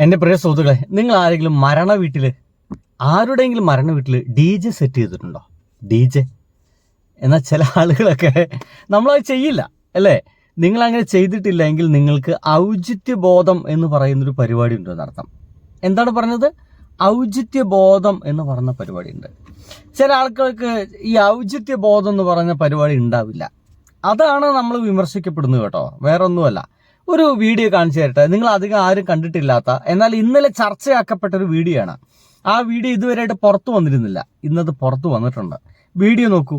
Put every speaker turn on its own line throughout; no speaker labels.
എൻ്റെ പ്രിയ സുഹൃത്തുക്കളെ, നിങ്ങൾ ആരെങ്കിലും ആരുടെയെങ്കിലും മരണ വീട്ടിൽ DJ സെറ്റ് ചെയ്തിട്ടുണ്ടോ? DJ എന്നാൽ ചില ആളുകളൊക്കെ നമ്മളത് ചെയ്യില്ല അല്ലേ? നിങ്ങളങ്ങനെ ചെയ്തിട്ടില്ല എങ്കിൽ നിങ്ങൾക്ക് ഔചിത്യബോധം എന്ന് പറയുന്നൊരു പരിപാടി ഉണ്ട് എന്നർത്ഥം. എന്താണ് പറഞ്ഞത്? ഔചിത്യബോധം എന്ന് പറയുന്ന പരിപാടി ഉണ്ട്. ചില ആൾക്കാർക്ക് ഈ ഔചിത്യബോധം എന്ന് പറയുന്ന പരിപാടി ഉണ്ടാവില്ല. അതാണ് നമ്മൾ വിമർശിക്കപ്പെടുന്നത് കേട്ടോ, വേറൊന്നുമല്ല. ഒരു വീഡിയോ കാണിച്ചു തരട്ടെ. നിങ്ങൾ അധികം ആരും കണ്ടിട്ടില്ലാത്ത, എന്നാൽ ഇന്നലെ ചർച്ചയാക്കപ്പെട്ട ഒരു വീഡിയോ ആണ്. ആ വീഡിയോ ഇതുവരെയായിട്ട് പുറത്തു വന്നിരുന്നില്ല, ഇന്നത് പുറത്തു വന്നിട്ടുണ്ട്. വീഡിയോ നോക്കൂ.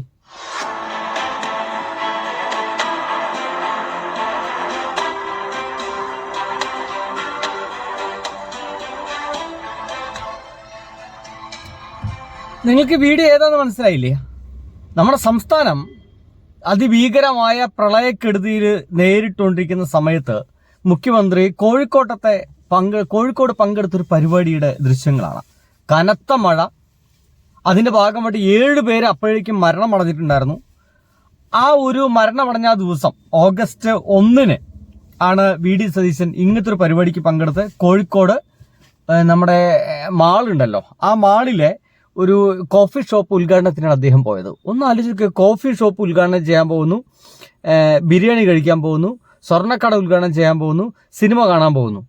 നിങ്ങൾക്ക് വീഡിയോ ഏതാണെന്ന് മനസ്സിലായില്ലേ? നമ്മുടെ സംസ്ഥാനം അതിഭീകരമായ പ്രളയക്കെടുതിയിൽ നേരിട്ടുകൊണ്ടിരിക്കുന്ന സമയത്ത് മുഖ്യമന്ത്രി കോഴിക്കോട് പങ്കെടുത്തൊരു പരിപാടിയുടെ ദൃശ്യങ്ങളാണ്. കനത്ത മഴ, അതിന്റെ ഭാഗമായിട്ട് 7 പേര് അപ്പോഴേക്കും മരണമടഞ്ഞിട്ടുണ്ടായിരുന്നു. ആ ഒരു മരണമടഞ്ഞ ദിവസം ഓഗസ്റ്റ് 1 ആണ് VD സതീശൻ ഇങ്ങനത്തെ ഒരു പരിപാടിക്ക് പങ്കെടുത്ത് കോഴിക്കോട് നമ്മുടെ മാളുണ്ടല്ലോ, ആ മാളിലെ ഒരു കോഫി ഷോപ്പ് ഉദ്ഘാടനത്തിനാണ് അദ്ദേഹം പോയത്. ഒന്ന് ആലോചിക്കുക, കോഫി ഷോപ്പ് ഉദ്ഘാടനം ചെയ്യാൻ പോകുന്നു, ബിരിയാണി കഴിക്കാൻ പോകുന്നു, സ്വർണ്ണക്കട ഉദ്ഘാടനം ചെയ്യാൻ പോകുന്നു, സിനിമ കാണാൻ പോകുന്നു.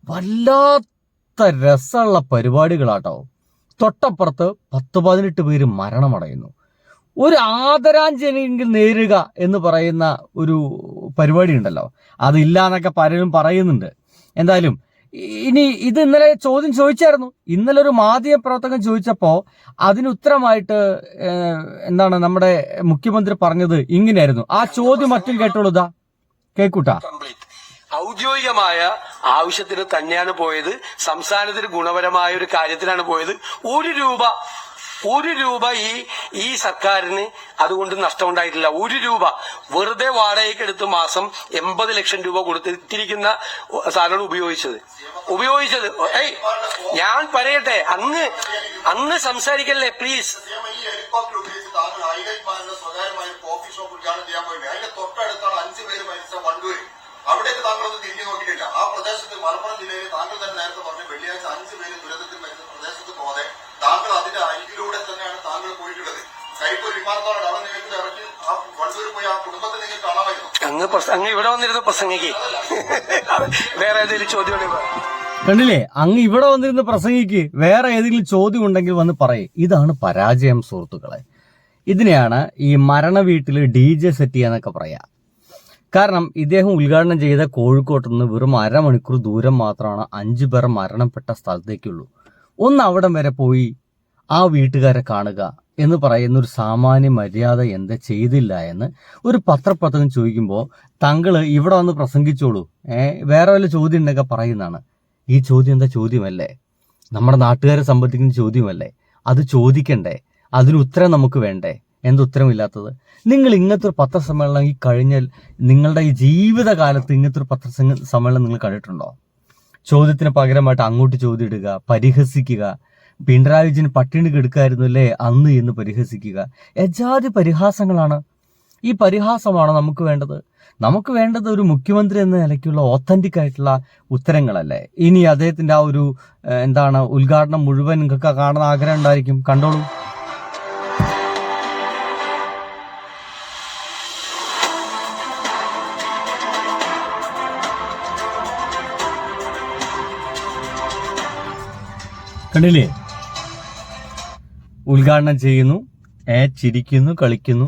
വല്ലാത്ത രസമുള്ള പരിപാടികളാട്ടോ. തൊട്ടപ്പുറത്ത് 10-18 പേര് മരണമടയുന്നു. ഒരു ആദരാഞ്ജലിയെങ്കിൽ നേരുക എന്ന് പറയുന്ന ഒരു പരിപാടി ഉണ്ടല്ലോ, അതില്ല എന്നൊക്കെ പലരും പറയുന്നുണ്ട്. എന്തായാലും ഇനി ഇത് ഇന്നലെ ചോദ്യം ചോദിച്ചായിരുന്നു. ഇന്നലെ ഒരു മാധ്യമ പ്രവർത്തകൻ ചോദിച്ചപ്പോൾ അതിന് ഉത്തരമായിട്ട് എന്താണ് നമ്മുടെ മുഖ്യമന്ത്രി പറഞ്ഞത് ഇങ്ങനെയായിരുന്നു. ആ ചോദ്യം മറ്റും കേട്ടോളൂതാ, കേൾക്കൂട്ടാ.
ഔദ്യോഗികമായ ആവശ്യത്തിന് തന്നെയാണ് പോയത്. സംസ്ഥാനത്തിന് ഗുണപരമായ ഒരു കാര്യത്തിനാണ് പോയത്. ഒരു രൂപ ഈ സർക്കാരിന് അതുകൊണ്ട് നഷ്ടമുണ്ടായിട്ടില്ല. 1 രൂപ വെറുതെ വാടകയ്ക്ക് എടുത്ത് മാസം 80 ലക്ഷം രൂപ കൊടുത്തിരിക്കുന്ന സാധനമാണ് ഉപയോഗിച്ചത്. ഞാൻ പറയട്ടെ, അന്ന് സംസാരിക്കല്ലേ പ്ലീസ്.
അവിടേക്ക് താങ്കളൊന്നും തിരിഞ്ഞു നോക്കിയിട്ടില്ല. ആ പ്രദേശത്ത് മലപ്പുറം ജില്ലയിൽ താങ്കൾ തന്നെ നേരത്തെ പറഞ്ഞു വെള്ളിയാഴ്ച 5 പേര് ദുരന്തത്തിൽ മരിച്ച പ്രദേശത്ത് പോകാതെ താങ്കൾ അതിന്റെ അരികിലൂടെ തന്നെയാണ് താങ്കൾ പോയിട്ടുള്ളത്. കൈപ്പൂർ വിമാനത്തോടെ അവിടെ നിങ്ങൾക്ക് ഇറക്കി ആ വണ്ടൂരിൽ പോയി ആ കുടുംബത്തെ നിങ്ങൾക്ക് കാണാമായിരുന്നു.
അങ്ങ് ഇവിടെ വന്നിരുന്ന പ്രസംഗിക്ക് വേറെ ഏതെങ്കിലും ചോദ്യം
കണ്ടില്ലേ? അങ്ങ് ഇവിടെ വന്നിരുന്ന് പ്രസംഗിക്ക്, വേറെ ഏതെങ്കിലും ചോദ്യം ഉണ്ടെങ്കിൽ വന്ന് പറയേ. ഇതാണ് പരാജയം സുഹൃത്തുക്കളെ. ഇതിനെയാണ് ഈ മരണ വീട്ടിൽ DJ സെറ്റ് ചെയ്യാന്നൊക്കെ പറയാ. കാരണം ഇദ്ദേഹം ഉദ്ഘാടനം ചെയ്ത കോഴിക്കോട്ട് നിന്ന് വെറും അരമണിക്കൂർ ദൂരം മാത്രമാണ് 5 പേർ മരണപ്പെട്ട സ്ഥലത്തേക്കുള്ളൂ. ഒന്ന് അവിടം വരെ പോയി ആ വീട്ടുകാരെ കാണുക എന്ന് പറയുന്ന ഒരു സാമാന്യ മര്യാദ എന്താ ചെയ്തില്ല എന്ന് ഒരു പത്രപ്രവർത്തകൻ ചോദിക്കുമ്പോൾ താങ്കൾ ഇവിടെ വന്ന് പ്രസംഗിച്ചോളൂ, വേറെ വല്ല ചോദ്യം ഉണ്ടെങ്കിൽ പറയുന്നതാണ്. ഈ ചോദ്യം എന്താ ചോദ്യമല്ലേ? നമ്മുടെ നാട്ടുകാരെ സംബന്ധിക്കുന്ന ചോദ്യമല്ലേ? അത് ചോദിക്കണ്ടേ? അതിന് ഉത്തരം നമുക്ക് വേണ്ടേ? എന്തുത്തരമില്ലാത്തത്? നിങ്ങൾ ഇങ്ങനത്തെ ഒരു പത്രസമ്മേളനം ഈ കഴിഞ്ഞാൽ നിങ്ങളുടെ ഈ ജീവിതകാലത്ത് ഇങ്ങനത്തെ ഒരു പത്രസമ്മേളനം നിങ്ങൾ കണ്ടിട്ടുണ്ടോ? ചോദ്യത്തിന് പകരമായിട്ട് അങ്ങോട്ട് ചോദ്യം ഇടുക, പരിഹസിക്കുക. പിണറായി വിജയൻ പട്ടിണി കെടുക്കായിരുന്നു അല്ലേ അന്ന് എന്ന് പരിഹസിക്കുക. എജാതി പരിഹാസങ്ങളാണ്. ഈ പരിഹാസമാണോ നമുക്ക് വേണ്ടത്? നമുക്ക് വേണ്ടത് ഒരു മുഖ്യമന്ത്രി എന്ന നിലയ്ക്കുള്ള ഓത്തന്റിക് ആയിട്ടുള്ള ഉത്തരങ്ങളല്ലേ? ഇനി അദ്ദേഹത്തിന്റെ ആ ഒരു ഉദ്ഘാടനം മുഴുവൻ നിങ്ങൾക്ക് കാണുന്ന ആഗ്രഹം ഉണ്ടായിരിക്കും, കണ്ടോളൂ. കണ്ടില്ലേ? ഉദ്ഘാടനം ചെയ്യുന്നു, ചിരിക്കുന്നു, കളിക്കുന്നു.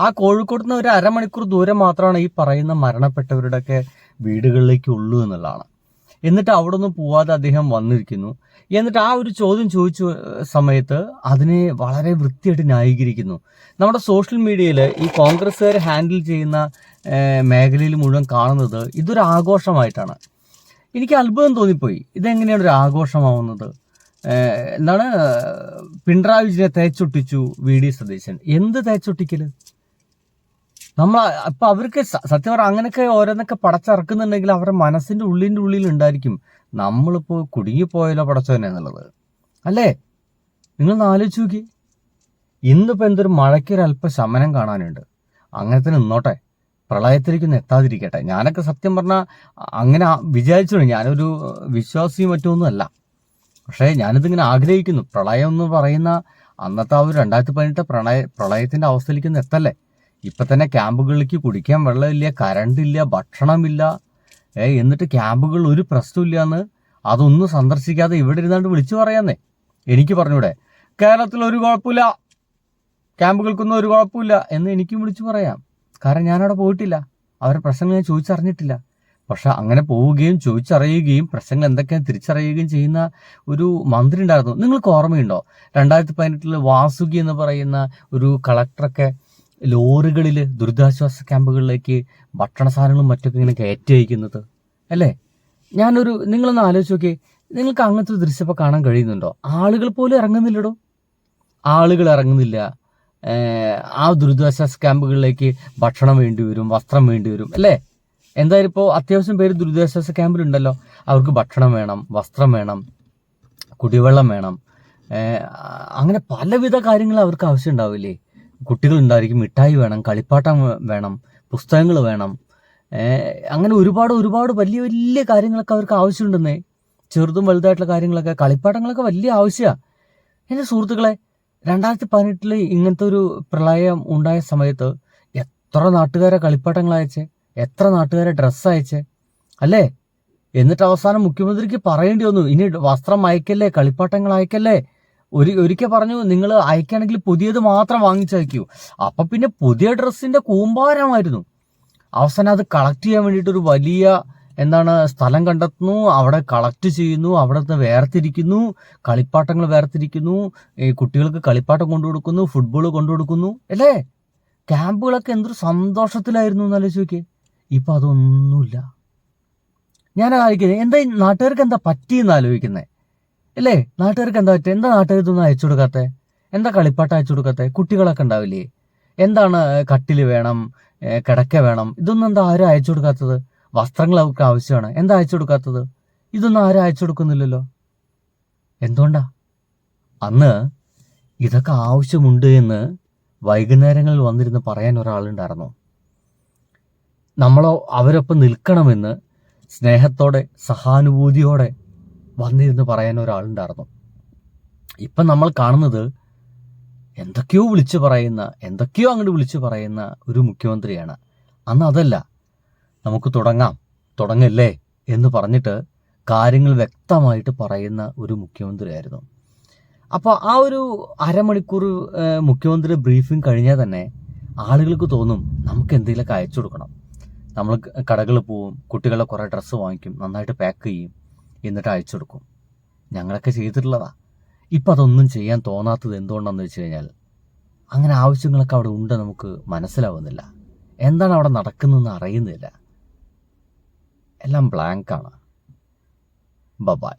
ആ കോഴിക്കോട് നിന്ന് ഒരു അരമണിക്കൂർ ദൂരം മാത്രമാണ് ഈ പറയുന്ന മരണപ്പെട്ടവരുടെയൊക്കെ വീടുകളിലേക്ക് ഉള്ളൂ എന്നുള്ളതാണ്. എന്നിട്ട് അവിടെ ഒന്നും പോവാതെ അദ്ദേഹം വന്നിരിക്കുന്നു. എന്നിട്ട് ആ ഒരു ചോദ്യം ചോദിച്ച സമയത്ത് അതിനെ വളരെ വൃത്തിയായിട്ട് ന്യായീകരിക്കുന്നു. നമ്മുടെ സോഷ്യൽ മീഡിയയിൽ ഈ കോൺഗ്രസ്സുകാർ ഹാൻഡിൽ ചെയ്യുന്ന മേഖലയിൽ മുഴുവൻ കാണുന്നത് ഇതൊരു ആഘോഷമായിട്ടാണ്. എനിക്ക് അത്ഭുതം തോന്നിപ്പോയി. ഇതെങ്ങനെയാണ് ഒരു ആഘോഷമാവുന്നത്? പിണറായി വിജയനെ തേച്ചൊട്ടിച്ചു VD സതീശൻ. എന്ത് തേച്ചൊട്ടിക്കല്? ഇപ്പൊ അവർക്ക് സത്യം പറഞ്ഞാൽ അങ്ങനെയൊക്കെ ഓരോന്നൊക്കെ പടച്ചിറക്കുന്നുണ്ടെങ്കിൽ അവരുടെ മനസ്സിന്റെ ഉള്ളിൽ ഉണ്ടായിരിക്കും നമ്മളിപ്പോ കുടുങ്ങിപ്പോയാലോ പടച്ചോനെ എന്നുള്ളത് അല്ലേ? നിങ്ങളൊന്ന് ആലോചിച്ച് നോക്കി. ഇന്നിപ്പോ എന്തൊരു മഴയ്ക്കൊരല്പ ശമനം കാണാനുണ്ട്. അങ്ങനെ തന്നെ നിന്നോട്ടെ. പ്രളയത്തിലേക്കൊന്നും എത്താതിരിക്കട്ടെ. ഞാനൊക്കെ സത്യം പറഞ്ഞാൽ അങ്ങനെ വിചാരിച്ചു. ഞാനൊരു വിശ്വാസിയും മറ്റൊന്നുമല്ല. പക്ഷേ ഞാനിതിങ്ങനെ ആഗ്രഹിക്കുന്നു. പ്രളയം എന്ന് പറയുന്ന അന്നത്തെ ആ ഒരു 2018 പ്രളയത്തിന്റെ അവസ്ഥയിലേക്കൊന്നും എത്തല്ലേ. ഇപ്പൊ തന്നെ ക്യാമ്പുകളിലേക്ക് കുടിക്കാൻ വെള്ളമില്ല, കറണ്ട് ഇല്ല, ഭക്ഷണമില്ല. എന്നിട്ട് ക്യാമ്പുകളിൽ ഒരു പ്രശ്നമില്ല എന്ന് അതൊന്നും സന്ദർശിക്കാതെ ഇവിടെ ഇരുന്നാണ്ട് വിളിച്ചു പറയാന്നേ. എനിക്ക് പറഞ്ഞൂടെ കേരളത്തിൽ ഒരു കുഴപ്പമില്ല, ക്യാമ്പുകൾക്കൊന്നും ഒരു കുഴപ്പമില്ല എന്ന് എനിക്കും വിളിച്ചു പറയാം. കാരണം ഞാനവിടെ പോയിട്ടില്ല, അവരുടെ പ്രശ്നങ്ങൾ ഞാൻ ചോദിച്ചറിഞ്ഞിട്ടില്ല. പക്ഷെ അങ്ങനെ പോവുകയും ചോദിച്ചറിയുകയും പ്രശ്നങ്ങൾ എന്തൊക്കെയാണ് തിരിച്ചറിയുകയും ചെയ്യുന്ന ഒരു മന്ത്രി ഉണ്ടായിരുന്നു. നിങ്ങൾക്ക് ഓർമ്മയുണ്ടോ 2018 വാസുകി എന്ന് പറയുന്ന ഒരു കളക്ടറൊക്കെ ലോറികളിൽ ദുരിതാശ്വാസ ക്യാമ്പുകളിലേക്ക് ഭക്ഷണ സാധനങ്ങളും മറ്റൊക്കെ ഇങ്ങനെ കയറ്റി അയക്കുന്നത് അല്ലേ? നിങ്ങളൊന്ന് ആലോചിച്ച് നോക്കിയേ, നിങ്ങൾക്ക് അങ്ങനത്തെ ഒരു ദൃശ്യം ഇപ്പോൾ കാണാൻ കഴിയുന്നുണ്ടോ? ആളുകൾ പോലും ഇറങ്ങുന്നില്ലടോ, ആളുകൾ ഇറങ്ങുന്നില്ല. ആ ദുരിതാശ്വാസ ക്യാമ്പുകളിലേക്ക് ഭക്ഷണം വേണ്ടി വരും, വസ്ത്രം വേണ്ടി വരും അല്ലേ? എന്തായാലും ഇപ്പോൾ അത്യാവശ്യം പേര് ദുരിതാശ്വാസ ക്യാമ്പിലുണ്ടല്ലോ. അവർക്ക് ഭക്ഷണം വേണം, വസ്ത്രം വേണം, കുടിവെള്ളം വേണം, അങ്ങനെ പലവിധ കാര്യങ്ങൾ അവർക്ക് ആവശ്യം ഉണ്ടാവില്ലേ? കുട്ടികൾ ഉണ്ടായിരിക്കും, മിഠായി വേണം, കളിപ്പാട്ടം വേണം, പുസ്തകങ്ങൾ വേണം, അങ്ങനെ ഒരുപാട് ഒരുപാട് വലിയ വലിയ കാര്യങ്ങളൊക്കെ അവർക്ക് ആവശ്യമുണ്ടെന്നേ. ചെറുതും വലുതായിട്ടുള്ള കാര്യങ്ങളൊക്കെ, കളിപ്പാട്ടങ്ങളൊക്കെ വലിയ ആവശ്യമാണ്. എൻ്റെ സുഹൃത്തുക്കളെ, 2018 ഇങ്ങനത്തെ ഒരു പ്രളയം ഉണ്ടായ സമയത്ത് എത്ര നാട്ടുകാരെ കളിപ്പാട്ടങ്ങൾ അയച്ചേ, എത്ര നാട്ടുകാരെ ഡ്രസ്സ് അയച്ചേ അല്ലേ? എന്നിട്ട് അവസാനം മുഖ്യമന്ത്രിക്ക് പറയേണ്ടി വന്നു, ഇനി വസ്ത്രം അയക്കല്ലേ, കളിപ്പാട്ടങ്ങൾ അയക്കല്ലേ. ഒരിക്കൽ പറഞ്ഞു, നിങ്ങൾ അയക്കുകയാണെങ്കിൽ പുതിയത് മാത്രം വാങ്ങിച്ചയക്കൂ. അപ്പൊ പിന്നെ പുതിയ ഡ്രസ്സിന്റെ കൂമ്പാരമായിരുന്നു. അവസാനം അത് കളക്ട് ചെയ്യാൻ വേണ്ടിയിട്ട് ഒരു വലിയ സ്ഥലം കണ്ടെത്തുന്നു, അവിടെ കളക്ട് ചെയ്യുന്നു, അവിടെ നിന്ന് വേർതിരിക്കുന്നു, കളിപ്പാട്ടങ്ങൾ വേർതിരിക്കുന്നു, കുട്ടികൾക്ക് കളിപ്പാട്ടം കൊണ്ടുകൊടുക്കുന്നു, ഫുട്ബോൾ കൊണ്ടുകൊടുക്കുന്നു അല്ലേ? ക്യാമ്പുകളൊക്കെ എന്തൊരു സന്തോഷത്തിലായിരുന്നു എന്ന് ആലോചിച്ച് നോക്കിയേ. ഇപ്പൊ അതൊന്നുമില്ല. ഞാൻ ആലോചിക്കുന്നത്, എന്താ നാട്ടുകാർക്ക് എന്താ പറ്റിയെന്ന് ആലോചിക്കുന്നത് അല്ലേ? നാട്ടുകാർക്ക് എന്താ പറ്റുക? എന്താ നാട്ടുകാർ ഇതൊന്നും അയച്ചു കൊടുക്കാത്തത്? എന്താ കളിപ്പാട്ടം അയച്ചു കൊടുക്കാത്തത്? കുട്ടികളൊക്കെ ഉണ്ടാവില്ലേ? എന്താണ് കട്ടില് വേണം, കിടക്ക വേണം, ഇതൊന്നും എന്താ ആരും അയച്ചു കൊടുക്കാത്തത്? വസ്ത്രങ്ങൾ അവർക്ക് ആവശ്യമാണ്, എന്താ അയച്ചു കൊടുക്കാത്തത്? ഇതൊന്നും ആരും അയച്ചു കൊടുക്കുന്നില്ലല്ലോ. എന്തുകൊണ്ടാ? അന്ന് ഇതൊക്കെ ആവശ്യമുണ്ട് എന്ന് വൈകുന്നേരങ്ങളിൽ വന്നിരുന്ന് പറയാൻ ഒരാളുണ്ടായിരുന്നു. അവരൊപ്പം നിൽക്കണമെന്ന് സ്നേഹത്തോടെ സഹാനുഭൂതിയോടെ വന്നിരുന്ന് പറയാൻ ഒരാളുണ്ടായിരുന്നു. ഇപ്പം നമ്മൾ കാണുന്നത് എന്തൊക്കെയോ അങ്ങോട്ട് വിളിച്ചു പറയുന്ന ഒരു മുഖ്യമന്ത്രിയാണ്. അന്ന് അതല്ല, നമുക്ക് തുടങ്ങല്ലേ എന്ന് പറഞ്ഞിട്ട് കാര്യങ്ങൾ വ്യക്തമായിട്ട് പറയുന്ന ഒരു മുഖ്യമന്ത്രിയായിരുന്നു. അപ്പോൾ ആ ഒരു അരമണിക്കൂർ മുഖ്യമന്ത്രി ബ്രീഫിംഗ് കഴിഞ്ഞാൽ തന്നെ ആളുകൾക്ക് തോന്നും നമുക്ക് എന്തെങ്കിലുമൊക്കെ അയച്ചു കൊടുക്കണം. നമ്മൾ കടകളിൽ പോവും, കുട്ടികളെ കുറേ ഡ്രസ്സ് വാങ്ങിക്കും, നന്നായിട്ട് പാക്ക് ചെയ്യും, എന്നിട്ട് അയച്ചു കൊടുക്കും. ഞങ്ങളൊക്കെ ചെയ്തിട്ടുള്ളതാ. ഇപ്പം അതൊന്നും ചെയ്യാൻ തോന്നാത്തത് എന്തുകൊണ്ടാണെന്ന് വെച്ച് കഴിഞ്ഞാൽ അങ്ങനെ ആവശ്യങ്ങളൊക്കെ അവിടെ ഉണ്ട്, നമുക്ക് മനസ്സിലാവുന്നില്ല, എന്താണ് അവിടെ നടക്കുന്നതെന്ന് അറിയുന്നില്ല, എല്ലാം ബ്ലാങ്കാണ്. ബൈ.